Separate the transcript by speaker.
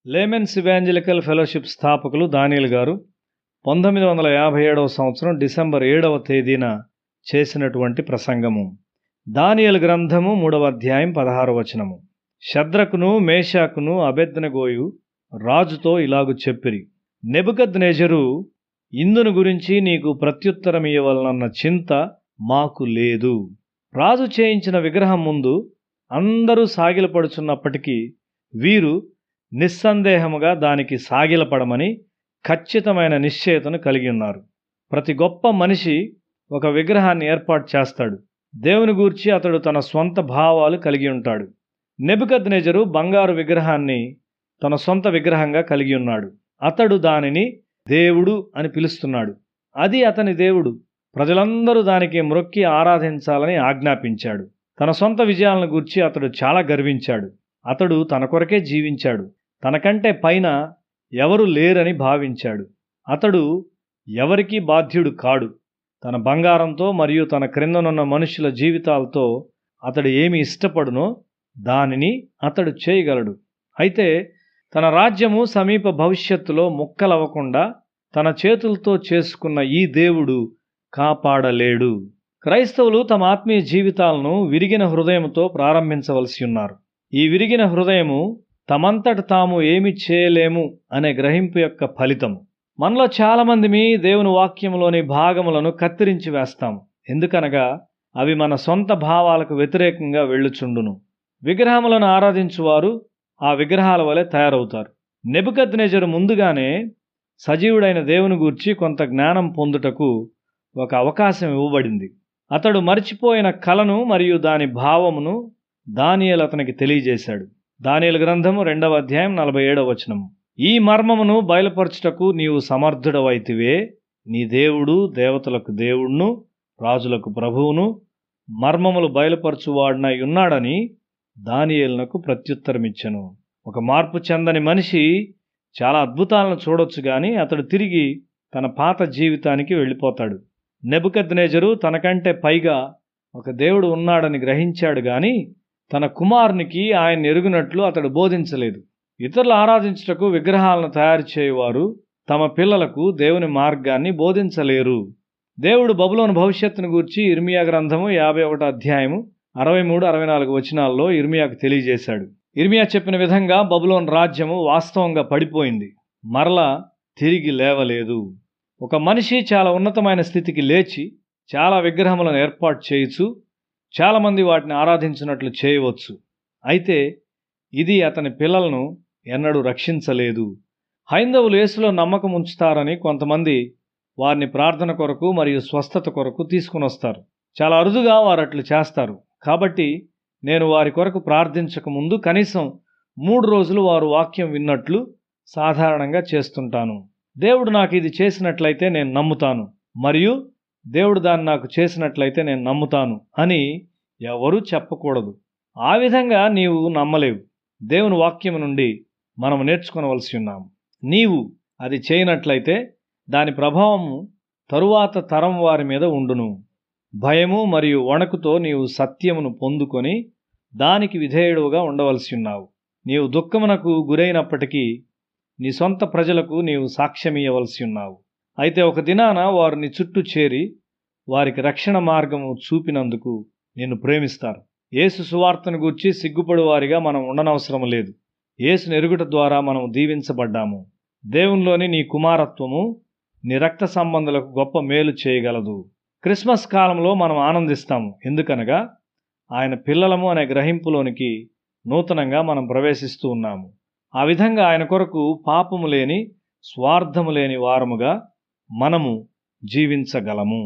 Speaker 1: Laymen's evangelical fellowship స్థాపకులు దానియేలు గారు 1957వ సంవత్సరం డిసెంబర్ 7వ తేదీన చేసినటువంటి ప్రసంగము. దానియేలు గ్రంథము 3వ అధ్యాయం 16వ వచనము. షద్రకును మేషాకును అబేద్నెగోయు రాజుతో ఇలాగు చెప్పిరి, నెబుకద్నెజరు, ఇందును గురించి నీకు ప్రత్యుత్తరమియ్యవలనన్న చింత మాకు లేదు. రాజు చేయించిన విగ్రహం ముందు అందరూ సాగిలపడుచున్నప్పటికీ వీరు నిస్సందేహముగా దానికి సాగిలపడమని ఖచ్చితమైన నిశ్చయతను కలిగి ఉన్నారు. ప్రతి గొప్ప మనిషి ఒక విగ్రహాన్ని ఏర్పాటు చేస్తాడు. దేవుని గూర్చి అతడు తన స్వంత భావాలు కలిగి ఉంటాడు. నెబుకద్నెజరు బంగారు విగ్రహాన్ని తన సొంత విగ్రహంగా కలిగి ఉన్నాడు. అతడు దానిని దేవుడు అని పిలుస్తున్నాడు. అది అతని దేవుడు. ప్రజలందరూ దానికి మ్రొక్కి ఆరాధించాలని ఆజ్ఞాపించాడు. తన సొంత విజయాలను గూర్చి అతడు చాలా గర్వించాడు. అతడు తన కొరకే జీవించాడు. తనకంటే పైన ఎవరు లేరని భావించాడు. అతడు ఎవరికీ బాధ్యుడు కాడు. తన బంగారంతో మరియు తన క్రిందనున్న మనుషుల జీవితాలతో అతడు ఏమి ఇష్టపడునో దానిని అతడు చేయగలడు. అయితే తన రాజ్యము సమీప భవిష్యత్తులో ముక్కలవ్వకుండా తన చేతులతో చేసుకున్న ఈ దేవుడు కాపాడలేడు. క్రైస్తవులు తమ ఆత్మీయ జీవితాలను విరిగిన హృదయంతో ప్రారంభించవలసి ఉన్నారు. ఈ విరిగిన హృదయము తమంతట తాము ఏమి చేయలేము అనే గ్రహింపు యొక్క ఫలితము. మనలో చాలామంది దేవుని వాక్యములోని భాగములను కత్తిరించి వేస్తాము. ఎందుకనగా అవి మన సొంత భావాలకు వ్యతిరేకంగా వెళ్ళుచుండును. విగ్రహములను ఆరాధించువారు ఆ విగ్రహాల వలె తయారవుతారు. నెబుకద్నెజరు ముందుగానే సజీవుడైన దేవుని గూర్చి కొంత జ్ఞానం పొందుటకు ఒక అవకాశం ఇవ్వబడింది. అతడు మర్చిపోయిన కలను మరియు దాని భావమును దానియేలు అతనికి తెలియజేశాడు. దానియేలు గ్రంథము 2వ అధ్యాయం 47వ వచనము. ఈ మర్మమును బయలుపరచుటకు నీవు సమర్థుడవైతివే. నీ దేవుడు దేవతలకు దేవుడును రాజులకు ప్రభువును మర్మములు బయలుపరచువాడునై ఉన్నాడని దానియేలునకు ప్రత్యుత్తరమిచ్చెను. ఒక మార్పు చెందని మనిషి చాలా అద్భుతాలను చూడొచ్చు గాని అతడు తిరిగి తన పాత జీవితానికి వెళ్ళిపోతాడు. నెబుకద్నెజరు తనకంటే పైగా ఒక దేవుడు ఉన్నాడని గ్రహించాడు గాని తన కుమారునికి ఆయన ఎరుగునట్లు అతడు బోధించలేదు. ఇతరులు ఆరాధించుటకు విగ్రహాలను తయారు చేయువారు తమ పిల్లలకు దేవుని మార్గాన్ని బోధించలేరు. దేవుడు బబులోను భవిష్యత్తును గూర్చి ఇర్మియా గ్రంథము 51వ అధ్యాయము 63-64 వచనాల్లో ఇర్మియాకు తెలియజేశాడు. ఇర్మియా చెప్పిన విధంగా బబులోను రాజ్యము వాస్తవంగా పడిపోయింది, మరలా తిరిగి లేవలేదు. ఒక మనిషి చాలా ఉన్నతమైన స్థితికి లేచి చాలా విగ్రహములను ఏర్పాటు చేయొచ్చు, చాలామంది వాటిని ఆరాధించినట్లు చేయవచ్చు. అయితే ఇది అతని పిల్లలను ఎన్నడూ రక్షించలేదు. హైందవులు యేసులో నమ్మకం ఉంచుతారని కొంతమంది వారిని ప్రార్థన కొరకు మరియు స్వస్థత కొరకు తీసుకుని వస్తారు. చాలా అరుదుగా వారు అట్లు చేస్తారు. కాబట్టి నేను వారి కొరకు ప్రార్థించక ముందు కనీసం 3 రోజులు వారు వాక్యం విన్నట్లు సాధారణంగా చేస్తుంటాను. దేవుడు నాకు ఇది చేసినట్లయితే నేను నమ్ముతాను, మరియు దేవుడు దాన్ని నాకు చేసినట్లయితే నేను నమ్ముతాను అని ఎవరూ చెప్పకూడదు. ఆ విధంగా నీవు నమ్మలేవు. దేవుని వాక్యం నుండి మనం నేర్చుకోవలసి ఉన్నాము. నీవు అది చేయనట్లయితే దాని ప్రభావము తరువాత తరం వారి మీద ఉండును. భయము మరియు వణకుతో నీవు సత్యమును పొందుకొని దానికి విధేయుడుగా ఉండవలసి ఉన్నావు. నీవు దుఃఖమునకు గురైనప్పటికీ నీ సొంత ప్రజలకు నీవు సాక్ష్యమియ్యవలసి ఉన్నావు. అయితే ఒక దినాన వారు నీ చుట్టూ చేరి వారికి రక్షణ మార్గము చూపినందుకు నిన్ను ప్రేమిస్తారు. యేసు సువార్తను గూర్చి సిగ్గుపడు వారిగా మనం ఉండనవసరం లేదు. యేసును ఎరుగుట ద్వారా మనం దీవించబడ్డాము. దేవునిలోని నీ కుమారత్వము నీ రక్త సంబంధులకు గొప్ప మేలు చేయగలదు. క్రిస్మస్ కాలంలో మనం ఆనందిస్తాము, ఎందుకనగా ఆయన పిల్లలము అనే గ్రహింపులోనికి నూతనంగా మనం ప్రవేశిస్తూ ఉన్నాము. ఆ విధంగా ఆయన కొరకు పాపము లేని స్వార్థము లేని వారముగా మనము జీవించగలము.